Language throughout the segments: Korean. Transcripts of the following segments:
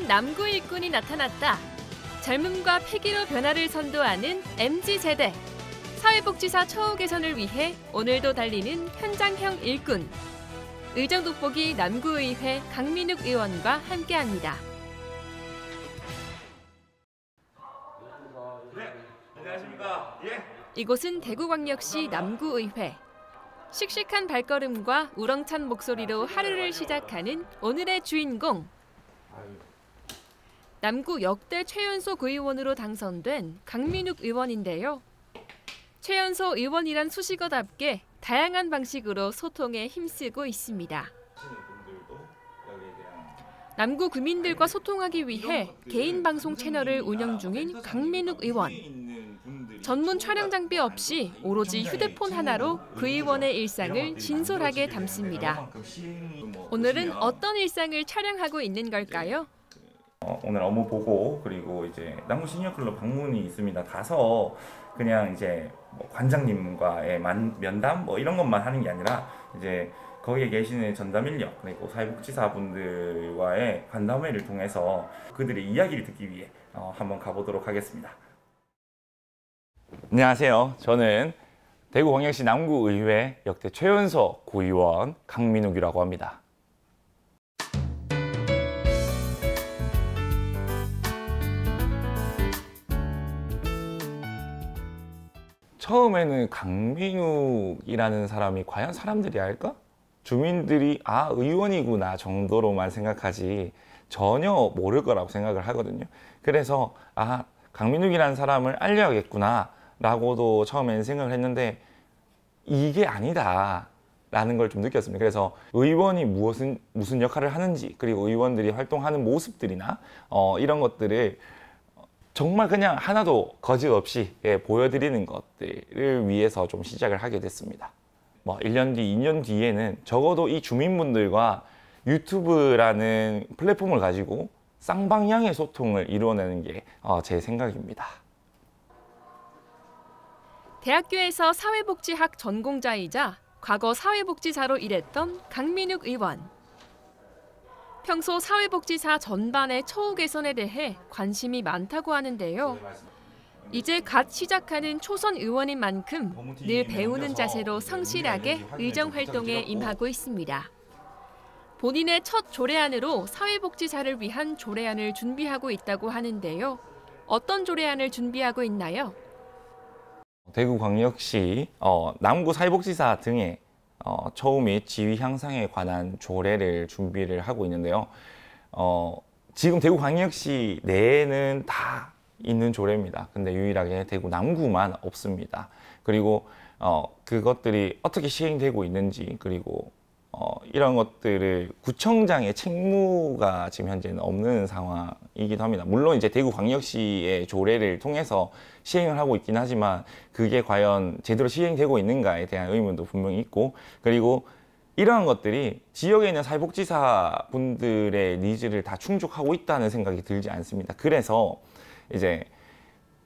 새로운 남구 일꾼이 나타났다. 젊음과 패기로 변화를 선도하는 MZ세대. 사회복지사 처우 개선을 위해 오늘도 달리는 현장형 일꾼. 의정 돋보기 남구의회 강민욱 의원과 함께합니다. 네, 안녕하십니까. 예. 이곳은 대구광역시 남구의회. 씩씩한 발걸음과 우렁찬 목소리로 하루를 시작하는 오늘의 주인공. 남구 역대 최연소 구의원으로 당선된 강민욱 의원인데요. 최연소 의원이란 수식어답게 다양한 방식으로 소통에 힘쓰고 있습니다. 남구 구민들과 소통하기 위해 개인 방송 채널을 운영 중인 강민욱 의원. 전문 촬영 장비 없이 오로지 휴대폰 하나로 그 의원의 일상을 진솔하게 담습니다. 오늘은 어떤 일상을 촬영하고 있는 걸까요? 오늘 업무 보고 그리고 이제 남구 시니어클럽 방문이 있습니다. 가서 그냥 이제 뭐 관장님과의 면담 뭐 이런 것만 하는 게 아니라 이제 거기에 계시는 전담 인력 그리고 사회복지사분들과의 간담회를 통해서 그들의 이야기를 듣기 위해 한번 가보도록 하겠습니다. 안녕하세요. 저는 대구광역시 남구의회 역대 최연소 구의원 강민욱이라고 합니다. 처음에는 강민욱이라는 사람이 과연 사람들이 알까? 주민들이 아 의원이구나 정도로만 생각하지 전혀 모를 거라고 생각을 하거든요. 그래서 아 강민욱이라는 사람을 알려야겠구나 라고도 처음에는 생각을 했는데 이게 아니다 라는 걸 좀 느꼈습니다. 그래서 의원이 무슨 역할을 하는지 그리고 의원들이 활동하는 모습들이나 이런 것들을 정말 그냥 하나도 거짓 없이 보여드리는 것들을 위해서 좀 시작을 하게 됐습니다. 뭐 1년 뒤, 2년 뒤에는 적어도 이 주민분들과 유튜브라는 플랫폼을 가지고 쌍방향의 소통을 이루어내는 게 제 생각입니다. 대학교에서 사회복지학 전공자이자 과거 사회복지사로 일했던 강민욱 의원. 평소 사회복지사 전반의 처우 개선에 대해 관심이 많다고 하는데요. 이제 갓 시작하는 초선 의원인 만큼 늘 배우는 자세로 성실하게 의정 활동에 임하고 있습니다. 본인의 첫 조례안으로 사회복지사를 위한 조례안을 준비하고 있다고 하는데요. 어떤 조례안을 준비하고 있나요? 대구광역시 남구 사회복지사 등의 처우 및 지위 향상에 관한 조례를 준비를 하고 있는데요. 지금 대구광역시 내에는 다 있는 조례입니다. 근데 유일하게 대구 남구만 없습니다. 그리고 그것들이 어떻게 시행되고 있는지 그리고 이런 것들을 구청장의 책무가 지금 현재는 없는 상황이기도 합니다. 물론 이제 대구광역시의 조례를 통해서 시행을 하고 있긴 하지만 그게 과연 제대로 시행되고 있는가에 대한 의문도 분명히 있고 그리고 이러한 것들이 지역에 있는 사회복지사 분들의 니즈를 다 충족하고 있다는 생각이 들지 않습니다. 그래서 이제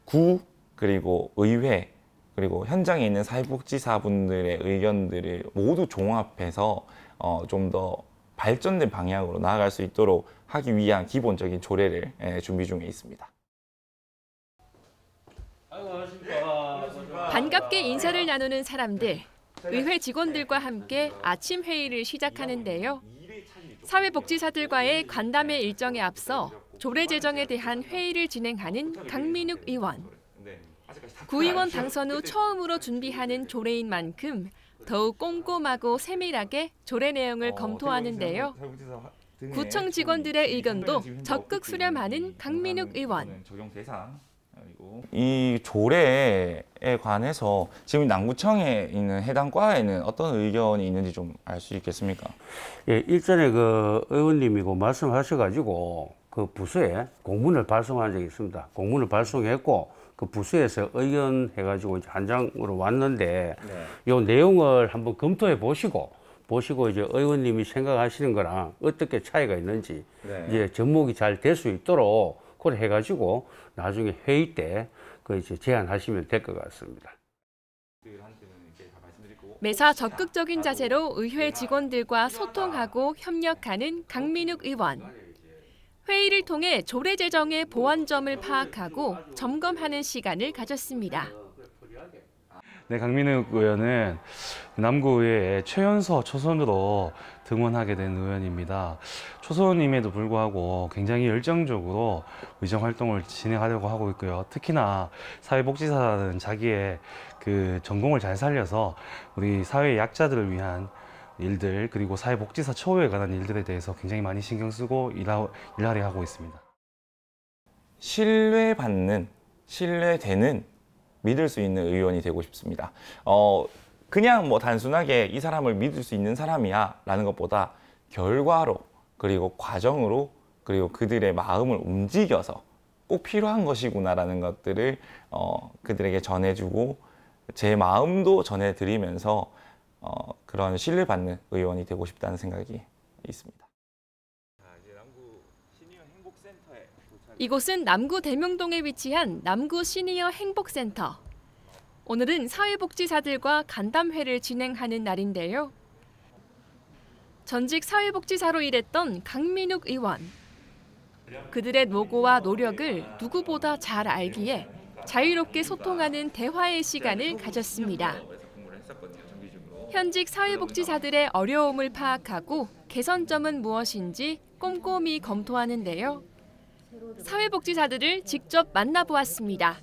구 그리고 의회 그리고 현장에 있는 사회복지사 분들의 의견들을 모두 종합해서 좀 더 발전된 방향으로 나아갈 수 있도록 하기 위한 기본적인 조례를 준비 중에 있습니다. 반갑게 인사를 나누는 사람들, 의회 직원들과 함께 아침 회의를 시작하는데요. 사회복지사들과의 간담회 일정에 앞서 조례 제정에 대한 회의를 진행하는 강민욱 의원. 구의원 당선 후 처음으로 준비하는 조례인 만큼 더욱 꼼꼼하고 세밀하게 조례 내용을 검토하는데요. 구청 직원들의 의견도 적극 수렴하는 강민욱 의원. 이 조례에 관해서 지금 남구청에 있는 해당 과에는 어떤 의견이 있는지 좀 알 수 있겠습니까? 예, 일전에 그 의원님이고 말씀하셔가지고 그 부서에 공문을 발송한 적이 있습니다. 공문을 발송했고 그 부서에서 의견해가지고 이제 한 장으로 왔는데 이 내용을 한번 검토해 보시고 이제 의원님이 생각하시는 거랑 어떻게 차이가 있는지 이제 접목이 잘 될 수 있도록 그걸 해가지고 나중에 회의 때 그 이제 제안하시면 될 것 같습니다. 매사 적극적인 자세로 의회 직원들과 소통하고 협력하는 강민욱 의원. 회의를 통해 조례 제정의 보완점을 파악하고 점검하는 시간을 가졌습니다. 네, 강민욱 의원은 남구의회에 최연소 초선으로 등원하게 된 의원입니다. 초선임에도 불구하고 굉장히 열정적으로 의정 활동을 진행하려고 하고 있고요. 특히나 사회복지사는 자기의 그 전공을 잘 살려서 우리 사회 약자들을 위한 일들, 그리고 사회복지사 처우에 관한 일들에 대해서 굉장히 많이 신경 쓰고 일하려 하고 있습니다. 신뢰되는, 믿을 수 있는 의원이 되고 싶습니다. 그냥 뭐 단순하게 이 사람을 믿을 수 있는 사람이야 라는 것보다 결과로, 그리고 과정으로, 그리고 그들의 마음을 움직여서 꼭 필요한 것이구나라는 것들을 그들에게 전해주고 제 마음도 전해드리면서 그런 신뢰받는 의원이 되고 싶다는 생각이 있습니다. 이곳은 남구 대명동에 위치한 남구 시니어 행복센터. 오늘은 사회복지사들과 간담회를 진행하는 날인데요. 전직 사회복지사로 일했던 강민욱 의원. 그들의 노고와 노력을 누구보다 잘 알기에 자유롭게 소통하는 대화의 시간을 가졌습니다. 현직 사회복지사들의 어려움을 파악하고 개선점은 무엇인지 꼼꼼히 검토하는데요. 사회복지사들을 직접 만나보았습니다.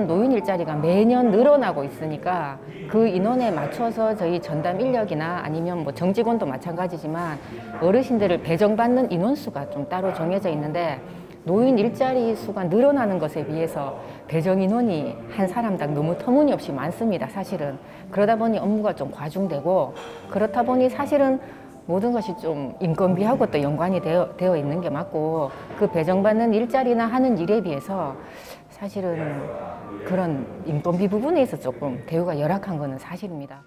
노인 일자리가 매년 늘어나고 있으니까 그 인원에 맞춰서 저희 전담 인력이나 아니면 뭐 정직원도 마찬가지지만 어르신들을 배정받는 인원수가 좀 따로 정해져 있는데 노인 일자리 수가 늘어나는 것에 비해서 배정 인원이 한 사람당 너무 터무니없이 많습니다, 사실은. 그러다 보니 업무가 좀 과중되고 그렇다 보니 사실은 모든 것이 좀 인건비하고 또 연관이 되어 있는 게 맞고 그 배정받는 일자리나 하는 일에 비해서 사실은 그런 인건비 부분에서 조금 대우가 열악한 것은 사실입니다.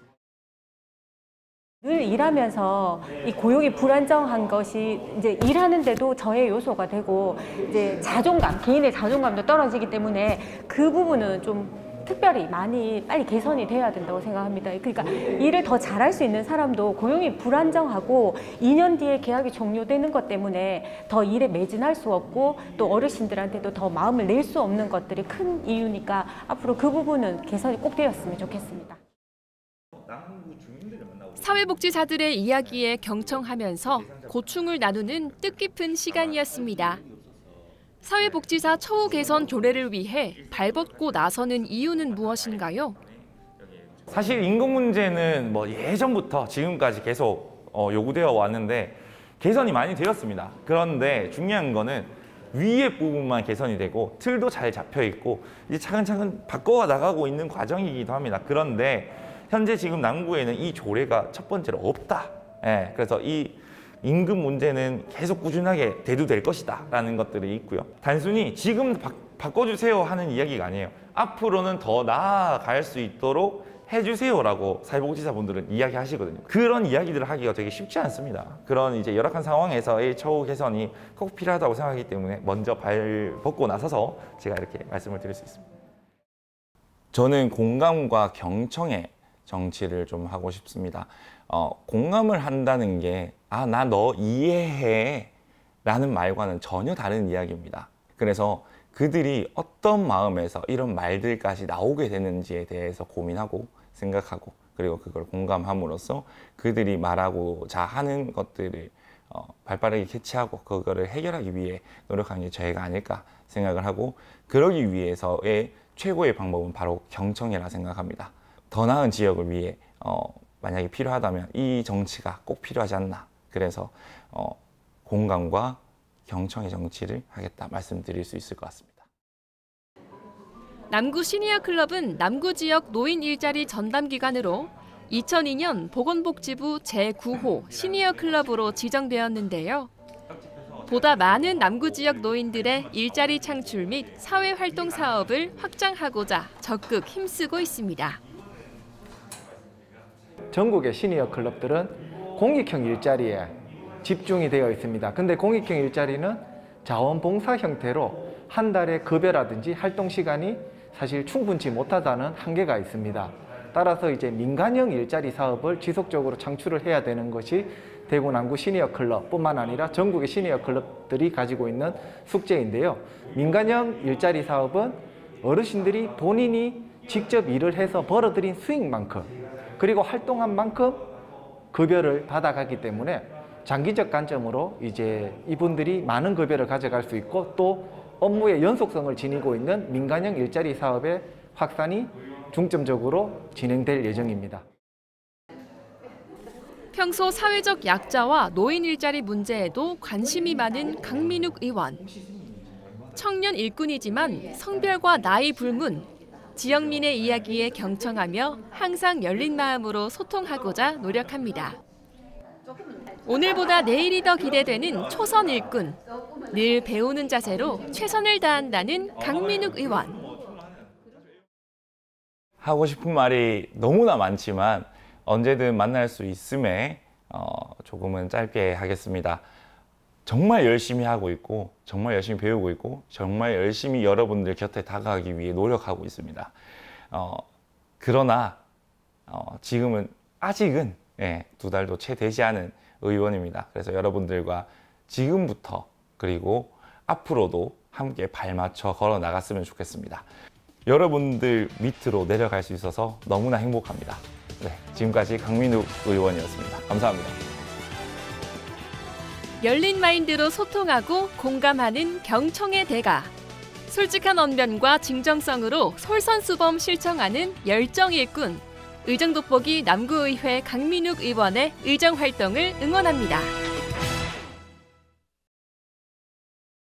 늘 일하면서 이 고용이 불안정한 것이 이제 일하는데도 저해 요소가 되고 이제 자존감, 개인의 자존감도 떨어지기 때문에 그 부분은 좀 특별히 많이 빨리 개선이 돼야 된다고 생각합니다. 그러니까 일을 더 잘할 수 있는 사람도 고용이 불안정하고 2년 뒤에 계약이 종료되는 것 때문에 더 일에 매진할 수 없고 또 어르신들한테도 더 마음을 낼 수 없는 것들이 큰 이유니까 앞으로 그 부분은 개선이 꼭 되었으면 좋겠습니다. 사회복지사들의 이야기에 경청하면서 고충을 나누는 뜻깊은 시간이었습니다. 사회복지사 처우 개선 조례를 위해 발벗고 나서는 이유는 무엇인가요? 사실 임금 문제는 뭐 예전부터 지금까지 계속 요구되어 왔는데 개선이 많이 되었습니다. 그런데 중요한 거는 위의 부분만 개선이 되고 틀도 잘 잡혀 있고 이제 차근차근 바꿔 나가고 있는 과정이기도 합니다. 그런데 현재 지금 남구에는 이 조례가 첫 번째로 없다. 그래서 이 임금 문제는 계속 꾸준하게 대두될 것이다 라는 것들이 있고요. 단순히 지금 바꿔주세요 하는 이야기가 아니에요. 앞으로는 더 나아갈 수 있도록 해주세요라고 사회복지사분들은 이야기하시거든요. 그런 이야기들을 하기가 되게 쉽지 않습니다. 그런 이제 열악한 상황에서의 처우 개선이 꼭 필요하다고 생각하기 때문에 먼저 발벗고 나서서 제가 이렇게 말씀을 드릴 수 있습니다. 저는 공감과 경청의 정치를 좀 하고 싶습니다. 공감을 한다는 게 나 너 이해해 라는 말과는 전혀 다른 이야기입니다. 그래서 그들이 어떤 마음에서 이런 말들까지 나오게 되는지에 대해서 고민하고 생각하고 그리고 그걸 공감함으로써 그들이 말하고자 하는 것들을 발빠르게 캐치하고 그거를 해결하기 위해 노력하는 게 저희가 아닐까 생각을 하고 그러기 위해서의 최고의 방법은 바로 경청이라 생각합니다. 더 나은 지역을 위해 만약에 필요하다면 이 정치가 꼭 필요하지 않나. 그래서 공감과 경청의 정치를 하겠다 말씀드릴 수 있을 것 같습니다. 남구 시니어 클럽은 남구 지역 노인 일자리 전담 기관으로 2002년 보건복지부 제9호 시니어 클럽으로 지정되었는데요. 보다 많은 남구 지역 노인들의 일자리 창출 및 사회활동 사업을 확장하고자 적극 힘쓰고 있습니다. 전국의 시니어 클럽들은 공익형 일자리에 집중이 되어 있습니다. 근데 공익형 일자리는 자원봉사 형태로 한 달에 급여라든지 활동 시간이 사실 충분치 못하다는 한계가 있습니다. 따라서 이제 민간형 일자리 사업을 지속적으로 창출을 해야 되는 것이 대구 남구 시니어 클럽뿐만 아니라 전국의 시니어 클럽들이 가지고 있는 숙제인데요. 민간형 일자리 사업은 어르신들이 본인이 직접 일을 해서 벌어들인 수익만큼 그리고 활동한 만큼 급여를 받아가기 때문에 장기적 관점으로 이제 이분들이 많은 급여를 가져갈 수 있고 또 업무의 연속성을 지니고 있는 민간형 일자리 사업의 확산이 중점적으로 진행될 예정입니다. 평소 사회적 약자와 노인 일자리 문제에도 관심이 많은 강민욱 의원. 청년 일꾼이지만 성별과 나이 불문, 지역민의 이야기에 경청하며 항상 열린 마음으로 소통하고자 노력합니다. 오늘보다 내일이 더 기대되는 초선 일꾼. 늘 배우는 자세로 최선을 다한다는 강민욱 의원. 하고 싶은 말이 너무나 많지만 언제든 만날 수 있음에 조금은 짧게 하겠습니다. 정말 열심히 하고 있고 정말 열심히 배우고 있고 정말 열심히 여러분들 곁에 다가가기 위해 노력하고 있습니다. 그러나 지금은 아직은 2달도 채 되지 않은 의원입니다. 그래서 여러분들과 지금부터 그리고 앞으로도 함께 발맞춰 걸어 나갔으면 좋겠습니다. 여러분들 밑으로 내려갈 수 있어서 너무나 행복합니다. 네, 지금까지 강민욱 의원이었습니다. 감사합니다. 열린 마인드로 소통하고 공감하는 경청의 대가. 솔직한 언변과 진정성으로 솔선수범 실천하는 열정 일꾼. 의정 돋보기 남구의회 강민욱 의원의 의정 활동을 응원합니다.